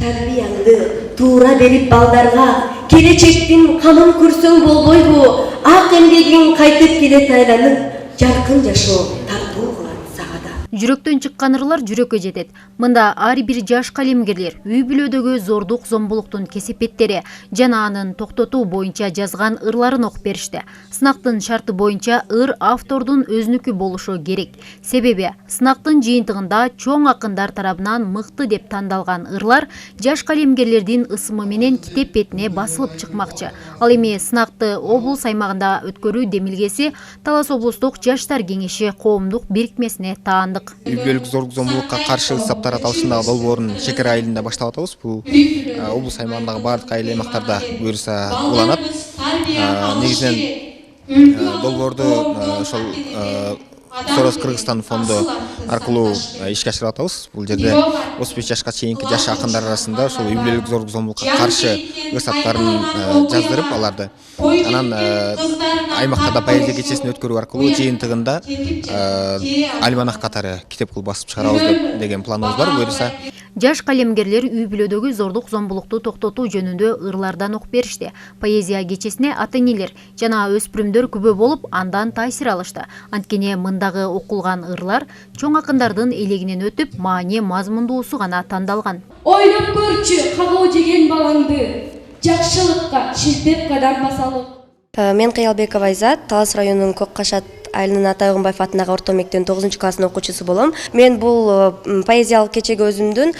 Тарбияңды туура берип балдарга келечектин камын көрсөң болбойбу? Ак эмгегиң кайтып келет айланып, жаркын жашоо тартуу кылат сага да. Жүрөктөн чыккан ырлар жүрөккө жетет. Мында ар бир жаш калемгерлер үй бүлөдөгү зордук зомбулуктун кесепеттери жана анын токтотуу боюнча жазган ырларын окуп беришти. Сынактын шарты боюнча ыр автордун өзүнүкү болушу керек. Себеби сынактын жыйынтыгында чоң акындар тарабынан мыкты деп тандалган ырлар жаш калемгерлердин ысымы менен китеп бетине басылып чыкмакчы. Ал эми сынакты облус аймагында өткөрүү демилгеси Талас облустук жаштар кеңеши коомдук бирикмесине таандык. Үй бүлөлүк зордук зомбулукка каршы ысап таратылышындагы долбоорун шекер айылында баштап атабыз. Бул облус аймагындагы бардык айыл аймактарда буюрса уланат. Негизинен долбоорду ошол Сорос Кыргызстан фонду аркылуу ишке ашырып атабыз. Бул жерде 35 жашка чейинки жаш акындар арасында ошол үй бүлөлүк зордук зомбулукка каршы ысаптарын жаздырып, аларды анан аймактарда поэзия кечесин өткөрүү аркылуу жыйынтыгында альманах катары китеп кылып басып чыгарабыз деген планыбыз бар. Буюрса жаш калемгерлер үй бүлөдөгү зордук зомбулукту токтотуу жөнүндө ырлардан окуп беришти. Поэзия кечесине ата-энелер жана өспүрүмдөр күбө болуп, андан таасир алышты. Анткени мындагы окулган ырлар чоң акындардын элегинен өтүп, маани мазмундуусу гана тандалган. Ойлоп көрчү кагуу жеген балаңды, жакшылыкка шилтеп кадам басалып. Мен Кыялбекова Айзат, Талас районунун Көк Кашат айылынын Атай Огунбаев атындагы орто мектептин 9 класстын окуучусу болом. Мен бул поэзиялык кечеге өзүмдүн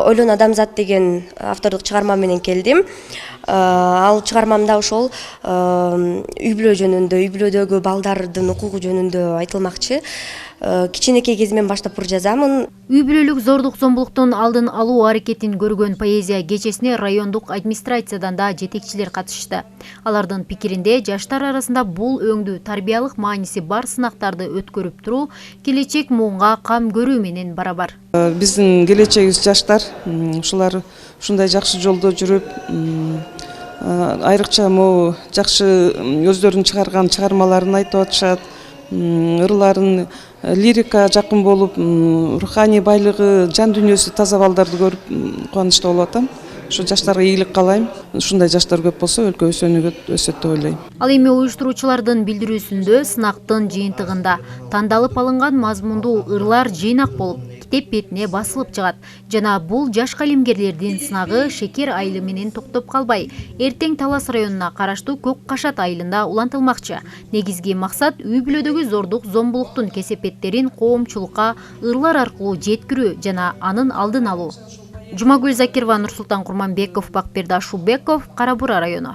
Ойлон адамзат деген автордук чыгарма менен келдим. Ал чыгармамда ошол үй бүлө жөнүндө, үй бүлөдөгү балдардын укугу жөнүндө айтылмакчы. Кичинекей кезимен баштап жазамын. Үй бүлөлүк зордук зомбулуктун алдын алуу аракетин көргөн поэзия кечесине райондук администрациядан да жетекчилер катышты. Алардын пикиринде жаштар арасында бул өңдүү тарбиялык мааниси бар сынактарды өткөрүп туруу келечек муунга кам көрүү менен барабар. Биздин келечегибиз жаштар, ушулар ушундай жакшы жолдо жүрүп, айрыкча могу жакшы өздөрүнүн чыгарган чыгармаларын айтып атышат, ырларын лирика жакын болуп, руханий байлыгы, жан дүйнөсү таза балдарды көрүп кубанычта болуп атам. Ушу жаштарга ийгилик каалайм. Ушундай жаштар көп болсо өлкө өсөт деп ойлойм. Ал эми уюштуруучулардын билдирүүсүндө сынактын жыйынтыгында тандалып алынган мазмундуу ырлар жыйнак болуп, китеп бетине басылып чыгат. Жана бул жаш калемгерлердин сынагы шекер айылы менен токтоп калбай, эртең Талас районуна караштуу Көк Кашат айылында улантылмакчы. Негизги максат үй бүлөдөгү зордук зомбулуктун кесепеттерин коомчулукка ырлар аркылуу жеткирүү жана анын алдын алуу. Жумагүл Закирова, Нурсултан Курманбеков, Бакберди Ашубеков, Кара Бура району.